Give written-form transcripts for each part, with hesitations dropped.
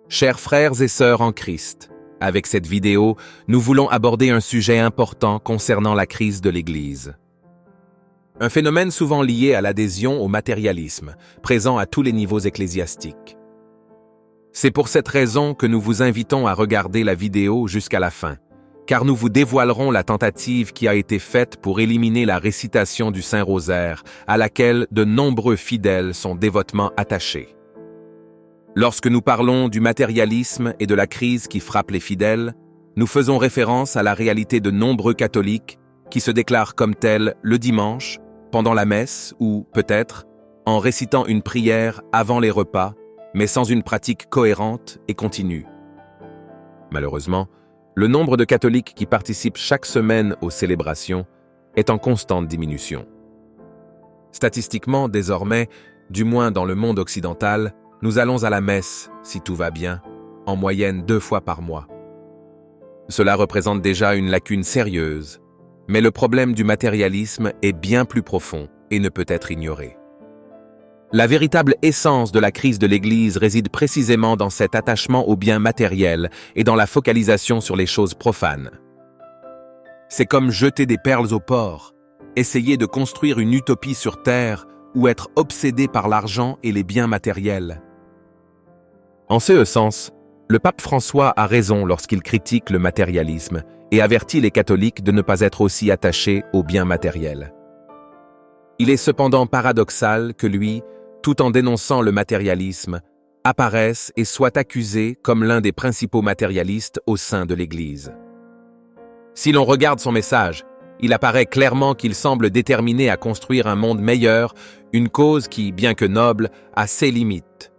Chers frères et sœurs en Christ, avec cette vidéo, nous voulons aborder un sujet important concernant la crise de l'Église. Un phénomène souvent lié à l'adhésion au matérialisme, présent à tous les niveaux ecclésiastiques. C'est pour cette raison que nous vous invitons à regarder la vidéo jusqu'à la fin, car nous vous dévoilerons la tentative qui a été faite pour éliminer la récitation du Saint-Rosaire, à laquelle de nombreux fidèles sont dévotement attachés. Lorsque nous parlons du matérialisme et de la crise qui frappe les fidèles, nous faisons référence à la réalité de nombreux catholiques qui se déclarent comme tels le dimanche, pendant la messe ou, peut-être, en récitant une prière avant les repas, mais sans une pratique cohérente et continue. Malheureusement, le nombre de catholiques qui participent chaque semaine aux célébrations est en constante diminution. Statistiquement, désormais, du moins dans le monde occidental, nous allons à la messe, si tout va bien, en moyenne 2 fois par mois. Cela représente déjà une lacune sérieuse, mais le problème du matérialisme est bien plus profond et ne peut être ignoré. La véritable essence de la crise de l'Église réside précisément dans cet attachement aux biens matériels et dans la focalisation sur les choses profanes. C'est comme jeter des perles au port, essayer de construire une utopie sur terre ou être obsédé par l'argent et les biens matériels. En ce sens, le pape François a raison lorsqu'il critique le matérialisme et avertit les catholiques de ne pas être aussi attachés aux biens matériels. Il est cependant paradoxal que lui, tout en dénonçant le matérialisme, apparaisse et soit accusé comme l'un des principaux matérialistes au sein de l'Église. Si l'on regarde son message, il apparaît clairement qu'il semble déterminé à construire un monde meilleur, une cause qui, bien que noble, a ses limites.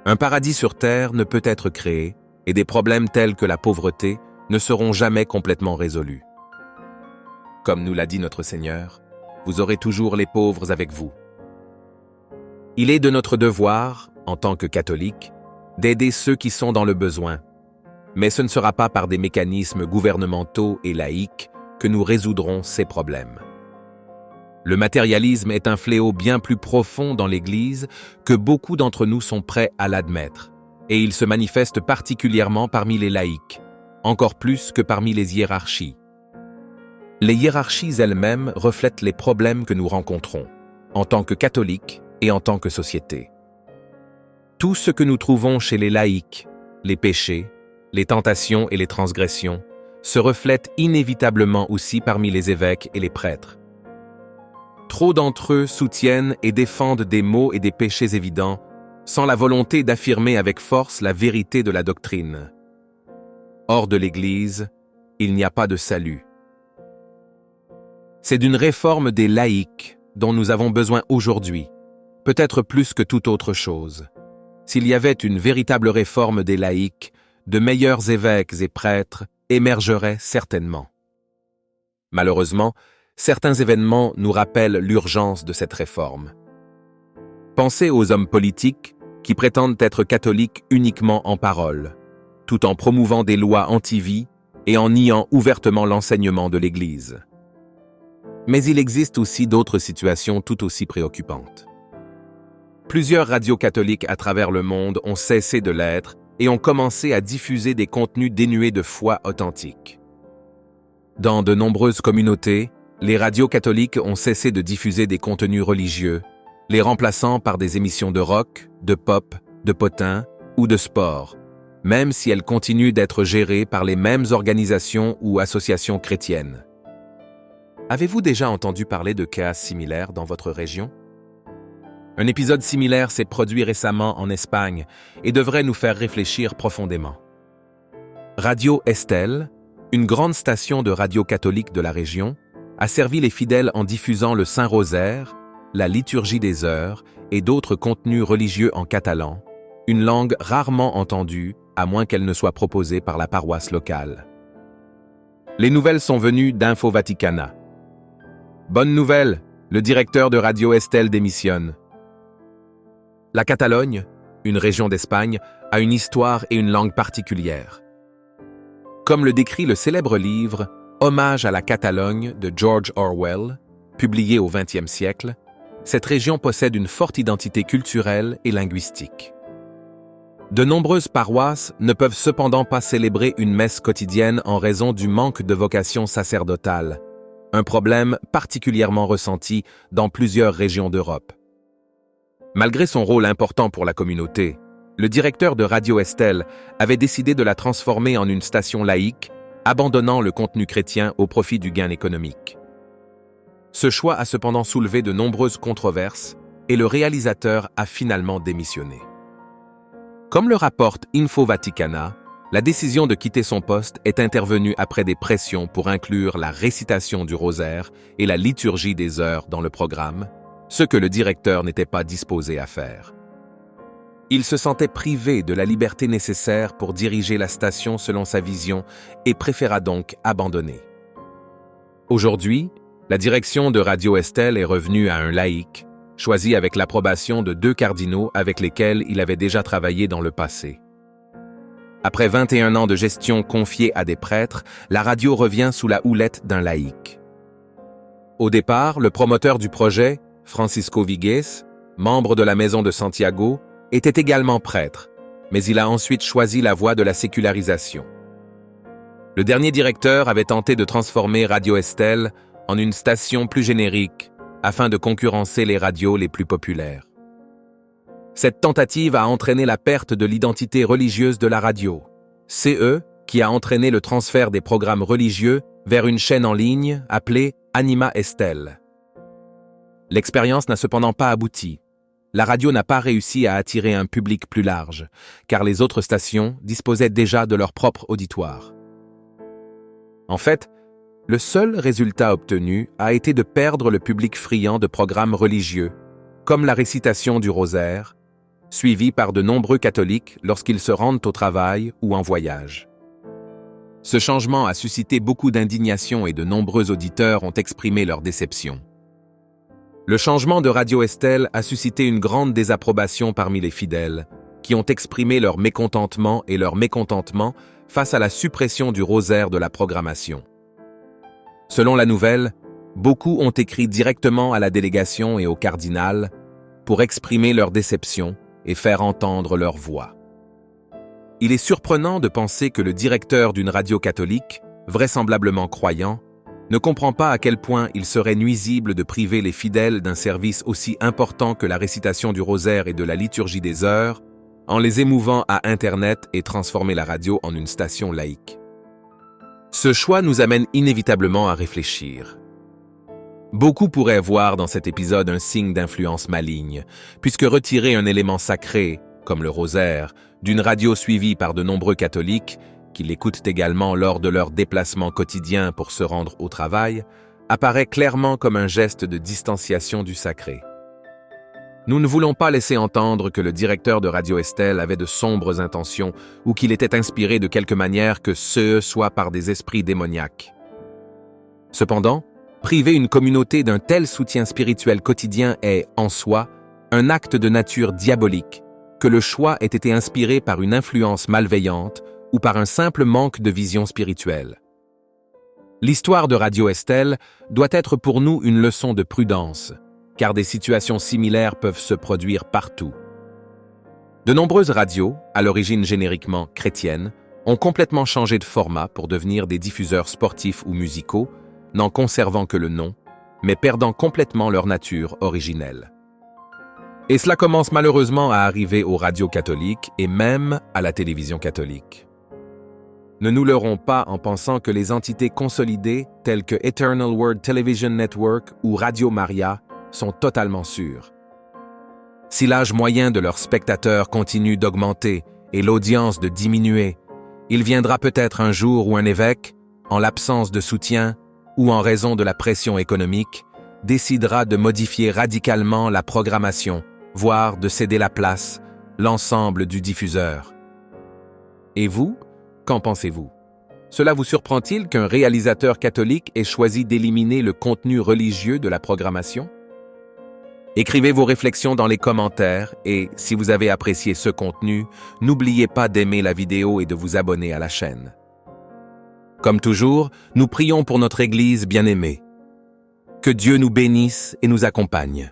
Un paradis sur terre ne peut être créé, et des problèmes tels que la pauvreté ne seront jamais complètement résolus. Comme nous l'a dit notre Seigneur, vous aurez toujours les pauvres avec vous. Il est de notre devoir, en tant que catholiques, d'aider ceux qui sont dans le besoin, mais ce ne sera pas par des mécanismes gouvernementaux et laïques que nous résoudrons ces problèmes. Le matérialisme est un fléau bien plus profond dans l'Église que beaucoup d'entre nous sont prêts à l'admettre, et il se manifeste particulièrement parmi les laïcs, encore plus que parmi les hiérarchies. Les hiérarchies elles-mêmes reflètent les problèmes que nous rencontrons, en tant que catholiques et en tant que société. Tout ce que nous trouvons chez les laïcs, les péchés, les tentations et les transgressions, se reflète inévitablement aussi parmi les évêques et les prêtres. Trop d'entre eux soutiennent et défendent des maux et des péchés évidents, sans la volonté d'affirmer avec force la vérité de la doctrine. Hors de l'Église, il n'y a pas de salut. C'est d'une réforme des laïcs dont nous avons besoin aujourd'hui, peut-être plus que toute autre chose. S'il y avait une véritable réforme des laïcs, de meilleurs évêques et prêtres émergeraient certainement. Malheureusement, certains événements nous rappellent l'urgence de cette réforme. Pensez aux hommes politiques qui prétendent être catholiques uniquement en parole, tout en promouvant des lois anti-vie et en niant ouvertement l'enseignement de l'Église. Mais il existe aussi d'autres situations tout aussi préoccupantes. Plusieurs radios catholiques à travers le monde ont cessé de l'être et ont commencé à diffuser des contenus dénués de foi authentique. Dans de nombreuses communautés, les radios catholiques ont cessé de diffuser des contenus religieux, les remplaçant par des émissions de rock, de pop, de potins ou de sport, même si elles continuent d'être gérées par les mêmes organisations ou associations chrétiennes. Avez-vous déjà entendu parler de cas similaires dans votre région? Un épisode similaire s'est produit récemment en Espagne et devrait nous faire réfléchir profondément. Radio Estel, une grande station de radio catholique de la région, a servi les fidèles en diffusant le Saint-Rosaire, la liturgie des heures et d'autres contenus religieux en catalan, une langue rarement entendue, à moins qu'elle ne soit proposée par la paroisse locale. Les nouvelles sont venues d'Info Vaticana. Bonne nouvelle, le directeur de Radio Estel démissionne. La Catalogne, une région d'Espagne, a une histoire et une langue particulières. Comme le décrit le célèbre livre Hommage à la Catalogne de George Orwell, publié au XXe siècle, cette région possède une forte identité culturelle et linguistique. De nombreuses paroisses ne peuvent cependant pas célébrer une messe quotidienne en raison du manque de vocation sacerdotale, un problème particulièrement ressenti dans plusieurs régions d'Europe. Malgré son rôle important pour la communauté, le directeur de Radio Estelle avait décidé de la transformer en une station laïque, abandonnant le contenu chrétien au profit du gain économique. Ce choix a cependant soulevé de nombreuses controverses et le réalisateur a finalement démissionné. Comme le rapporte Info Vaticana, la décision de quitter son poste est intervenue après des pressions pour inclure la récitation du rosaire et la liturgie des heures dans le programme, ce que le directeur n'était pas disposé à faire. Il se sentait privé de la liberté nécessaire pour diriger la station selon sa vision et préféra donc abandonner. Aujourd'hui, la direction de Radio Estelle est revenue à un laïc, choisi avec l'approbation de 2 cardinaux avec lesquels il avait déjà travaillé dans le passé. Après 21 ans de gestion confiée à des prêtres, la radio revient sous la houlette d'un laïc. Au départ, le promoteur du projet, Francisco Vigues, membre de la Maison de Santiago, était également prêtre, mais il a ensuite choisi la voie de la sécularisation. Le dernier directeur avait tenté de transformer Radio Estelle en une station plus générique afin de concurrencer les radios les plus populaires. Cette tentative a entraîné la perte de l'identité religieuse de la radio, CE, qui a entraîné le transfert des programmes religieux vers une chaîne en ligne appelée Anima Estelle. L'expérience n'a cependant pas abouti. La radio n'a pas réussi à attirer un public plus large, car les autres stations disposaient déjà de leur propre auditoire. En fait, le seul résultat obtenu a été de perdre le public friand de programmes religieux, comme la récitation du rosaire, suivi par de nombreux catholiques lorsqu'ils se rendent au travail ou en voyage. Ce changement a suscité beaucoup d'indignation et de nombreux auditeurs ont exprimé leur déception. Le changement de Radio Estelle a suscité une grande désapprobation parmi les fidèles, qui ont exprimé leur mécontentement face à la suppression du rosaire de la programmation. Selon la nouvelle, beaucoup ont écrit directement à la délégation et au cardinal pour exprimer leur déception et faire entendre leur voix. Il est surprenant de penser que le directeur d'une radio catholique, vraisemblablement croyant, ne comprend pas à quel point il serait nuisible de priver les fidèles d'un service aussi important que la récitation du rosaire et de la liturgie des heures, en les émouvant à Internet et transformer la radio en une station laïque. Ce choix nous amène inévitablement à réfléchir. Beaucoup pourraient voir dans cet épisode un signe d'influence maligne, puisque retirer un élément sacré, comme le rosaire, d'une radio suivie par de nombreux catholiques, qui l'écoutent également lors de leurs déplacements quotidiens pour se rendre au travail, apparaît clairement comme un geste de distanciation du sacré. Nous ne voulons pas laisser entendre que le directeur de Radio Estelle avait de sombres intentions ou qu'il était inspiré de quelque manière que ce soit par des esprits démoniaques. Cependant, priver une communauté d'un tel soutien spirituel quotidien est, en soi, un acte de nature diabolique, que le choix ait été inspiré par une influence malveillante ou par un simple manque de vision spirituelle. L'histoire de Radio Estelle doit être pour nous une leçon de prudence, car des situations similaires peuvent se produire partout. De nombreuses radios, à l'origine génériquement chrétiennes, ont complètement changé de format pour devenir des diffuseurs sportifs ou musicaux, n'en conservant que le nom, mais perdant complètement leur nature originelle. Et cela commence malheureusement à arriver aux radios catholiques et même à la télévision catholique. Ne nous leurrons pas en pensant que les entités consolidées telles que Eternal Word Television Network ou Radio Maria sont totalement sûres. Si l'âge moyen de leurs spectateurs continue d'augmenter et l'audience de diminuer, il viendra peut-être un jour où un évêque, en l'absence de soutien ou en raison de la pression économique, décidera de modifier radicalement la programmation, voire de céder la place, l'ensemble du diffuseur. Et vous, qu'en pensez-vous? Cela vous surprend-il qu'un réalisateur catholique ait choisi d'éliminer le contenu religieux de la programmation? Écrivez vos réflexions dans les commentaires et, si vous avez apprécié ce contenu, n'oubliez pas d'aimer la vidéo et de vous abonner à la chaîne. Comme toujours, nous prions pour notre Église bien-aimée. Que Dieu nous bénisse et nous accompagne.